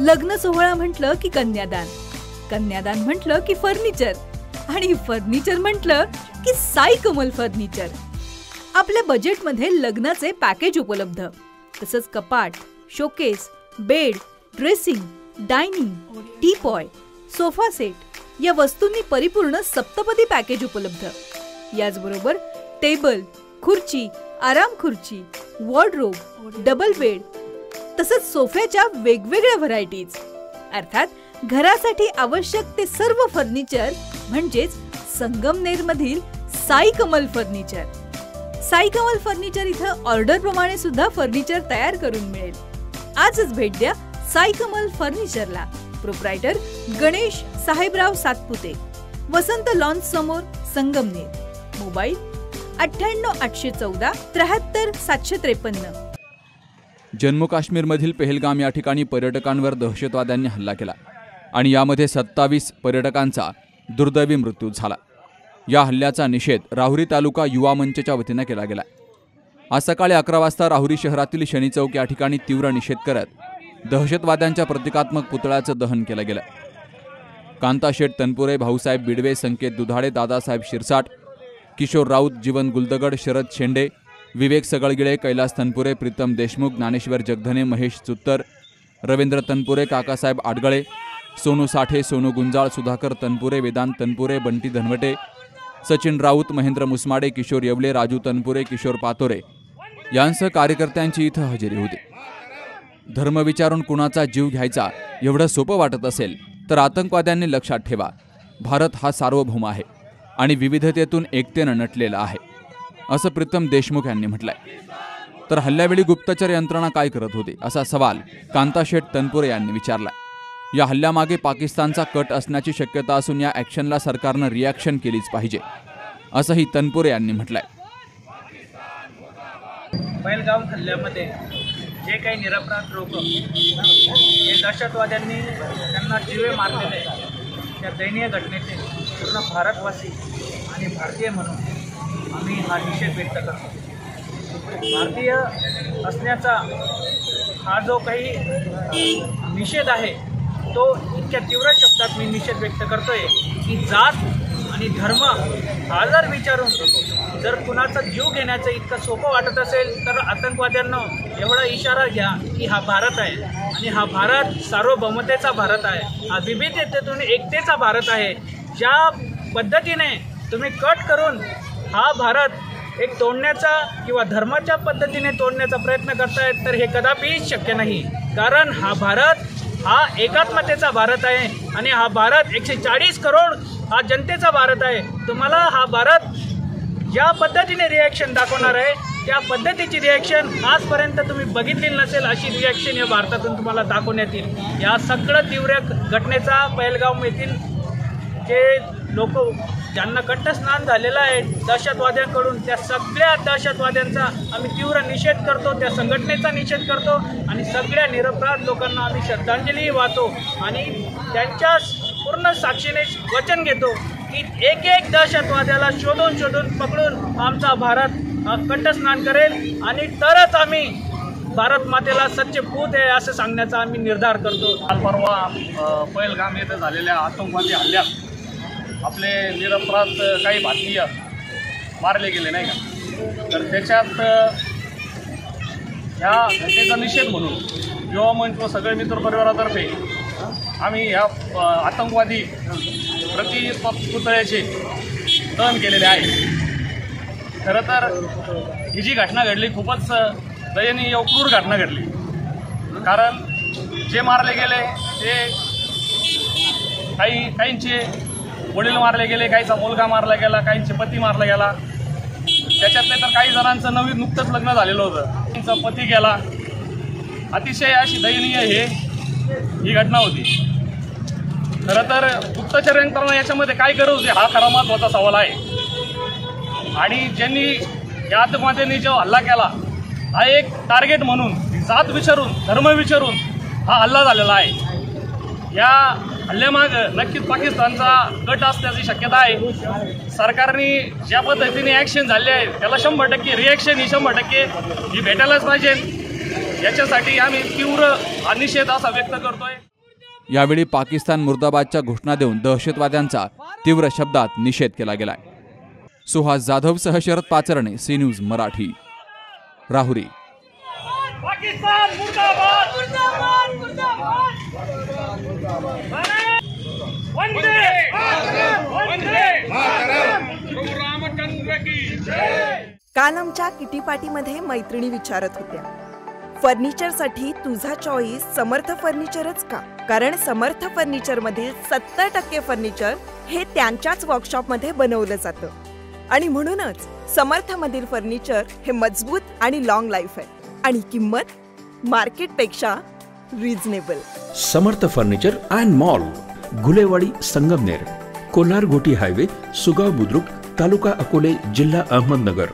लग्न सोहळा म्हटलं की कन्यादान, कन्यादान म्हटलं की फर्निचर आणि फर्निचर म्हटलं की साई कमल फर्निचर। आपल्या बजेटमध्ये लग्नाचे पॅकेज उपलब्ध, तसंच कपाट, showcase, bed, dressing, dining, teapoy, sofa set या वस्तूंनी परिपूर्ण सप्तपदी पॅकेज उपलब्ध। याचबरोबर टेबल, खुर्ची, आराम खुर्ची, वॉर्डरोब, डबल बेड तसंच सोफ्याच्या वेगवेगळ्या व्हरायटीज, अर्थात घरासाठी आवश्यक ते सर्व फर्निचर म्हणजेच संगमनेर मधील साई कमल फर्निचर। साई कमल फर्निचर इथं ऑर्डर प्रमाणे सुद्धा फर्निचर तयार करून मिळेल। आजच भेट द्या साई कमल फर्निचरला। प्रोप्रायटर गणेश साहेबराव सातपुते, वसंत लॉन्च समोर, संगमनेर। मोबाईल 98 814 73 753। जम्मू काश्मीरमधील पहलगाम या ठिकाणी पर्यटकांवर दहशतवाद्यांनी हल्ला केला आणि यामध्ये 27 पर्यटकांचा दुर्दैवी मृत्यू झाला। या हल्ल्याचा निषेध राहुरी तालुका युवा मंचच्या वतीने केला गेला। आज सकाळी 11 वाजता राहुरी शहरातील शनी चौक या ठिकाणी तीव्र निषेध करत दहशतवाद्यांच्या प्रतिकात्मक पुतळ्याचं दहन केलं गेलं। कांताशेठ तनपुरे, भाऊसाहेब बिडवे, संकेत दुधाडे, दादासाहेब शिरसाट, किशोर राऊत, जीवन गुलदगड, शरद शेंडे, विवेक सगळगिळे, कैलास तनपुरे, प्रीतम देशमुख, ज्ञानेश्वर जगधने, महेश चुत्तर, रवींद्र तनपुरे, काकासाहेब आडगळे, सोनू साठे, सोनू गुंजाळ, सुधाकर तनपुरे, वेदांत तनपुरे, बंटी धनवटे, सचिन राऊत, महेंद्र मुसमाडे, किशोर येवले, राजू तनपुरे, किशोर पातोरे यांसह कार्यकर्त्यांची इथं हजेरी होती। धर्म विचारून कुणाचा जीव घ्यायचा एवढं सोपं वाटत असेल तर आतंकवाद्यांनी लक्षात ठेवा, भारत हा सार्वभौम आहे आणि विविधतेतून एकतेनं नटलेला आहे, असं प्रीतम देशमुख यांनी म्हटलंय। तर हल्ल्यावेळी गुप्तचर यंत्रणा काय करत होती असा सवाल कांताशेठ तनपुरे यांनी विचारला। या हल्ल्यामागे पाकिस्तानचा कट असण्याची शक्यता असून या ॲक्शनला सरकारनं रिॲक्शन केलीच पाहिजे, असंही तनपुरे यांनी म्हटलंय। पहलगाम हल्ल्यामध्ये जे काही निरपराध लोक हे दहशतवाद्यांनी त्यांना जीवे मारलेले, त्या दयनीय घटनेचे पूर्ण भारतवासी आणि भारतीय म्हणून आम्ही हा निषेध व्यक्त करतो। भारतीय असण्याचा हा जो काही निषेध आहे तो इतक्या तीव्र शब्दात मी निषेध व्यक्त करतोय की जात आणि धर्म हा जर विचारून जर कुणाचा जीव घेण्याचं इतकं सोपं वाटत असेल तर आतंकवाद्यांना एवढा इशारा घ्या की हा भारत आहे आणि हा भारत सार्वभौमतेचा भारत आहे, हा विविधतेतून एकतेचा भारत आहे। ज्या पद्धतीने तुम्ही कट करून हा भारत एक तोडण्याचा किंवा धर्माच्या पद्धतीने तोडण्याचा प्रयत्न करतायत तर हे कदापि शक्य नाही, कारण हा भारत हा एकात्मतेचा भारत आहे आणि हा भारत 140 करोड हा जनतेचा भारत आहे। तुम्हाला हा भारत ज्या पद्धतीने रिॲक्शन दाखवणार आहे त्या पद्धतीची रिॲक्शन आजपर्यंत तुम्ही बघितली नसेल, अशी रिॲक्शन या भारतातून तुम्हाला दाखवण्यात येईल। या सगळं तीव्र घटनेचा पहलगाम येथील जे लोक ज्यांना कंठस्नान झालेलं आहे दहशतवाद्यांकडून, त्या सगळ्या दहशतवाद्यांचा आम्ही तीव्र निषेध करतो, त्या संघटनेचा निषेध करतो आणि सगळ्या निरपराध लोकांना आम्ही श्रद्धांजली वाहतो आणि त्यांच्या पूर्ण साक्षीने वचन घेतो की एक एक दहशतवाद्याला शोधून शोधून पकडून आमचा भारत कंठस्नान करेल आणि तरच आम्ही भारत मातेला सच्चे पूत आहे असं सांगण्याचा आम्ही निर्धार करतो। काल परवा पहलगाम येथे झालेल्या आतंकवादी हल्ल्यात आपले निरपराध काही भारतीय मारले गेले नाही का, तर त्याच्यात ह्या घटनेचा निषेध म्हणून युवा मंच व सगळे मित्र परिवारातर्फे आम्ही ह्या आतंकवादी पुतळ्याचे दहन केलेले आहे। खरं तर ही जी घटना घडली खूपच दयनीय क्रूर घटना घडली, कारण जे मारले गेले ते काहींचे वडील मारले गेले, काहीचा मुलगा मारला गेला, काहींचे पती मारला गेला, त्याच्यातले तर काही जणांचं नुकतंच लग्न झालेलं होतं, त्यांचा पती गेला। अतिशय अशी दयनीय ही घटना होती। खरं तर गुप्तचर यंत्रणा याच्यामध्ये काय करत होती हा खरा महत्त्वाचा सवाल आहे आणि ज्यांनी या आतंकवाद्यांनी जो हल्ला केला हा एक टार्गेट म्हणून जात विचारून धर्म विचारून हा हल्ला झालेला आहे। या हल्ल्यामागं नक्कीच पाकिस्तानचा कट असण्याची शक्यता आहे। सरकारने ज्या पद्धतीने ॲक्शन झाले आहे त्याला 100% रिॲक्शन ही 100% ही भेटायलाच पाहिजे। याच्यासाठी आम्ही तीव्र निषेध असा व्यक्त करतोय। यावेळी पाकिस्तान मुर्दाबादच्या घोषणा देऊन दहशतवाद्यांचा तीव्र शब्दात निषेध केला गेलाय. सुहास जाधवसह शरद पाचरणे, सी न्यूज मराठी, राहुरी. पाकिस्तान मुर्दाबाद मुर्दाबाद मुर्दाबाद वंदे वंदे रामचंद्र की जय. काल आमच्या किटी पार्टीमध्ये मैत्रिणी विचारत होत्या, फर्निचरसाठी तुझा चॉईस समर्थ फर्निचरच का? कारण समर्थ फर्निचर मधील 70% फर्निचर हे त्यांच्याच वर्कशॉपमध्ये बनवलं जातं आणि म्हणूनच समर्थ मधील फर्निचर हे मजबूत आणि लॉंग लाईफ आहे आणि किंमत मार्केटपेक्षा reasonable. Samarth furniture and mall, Gulewadi, Sangamner, Kolar Ghoti highway, Sugaon Budruk, taluka Akole, जिल्हा अहमदनगर.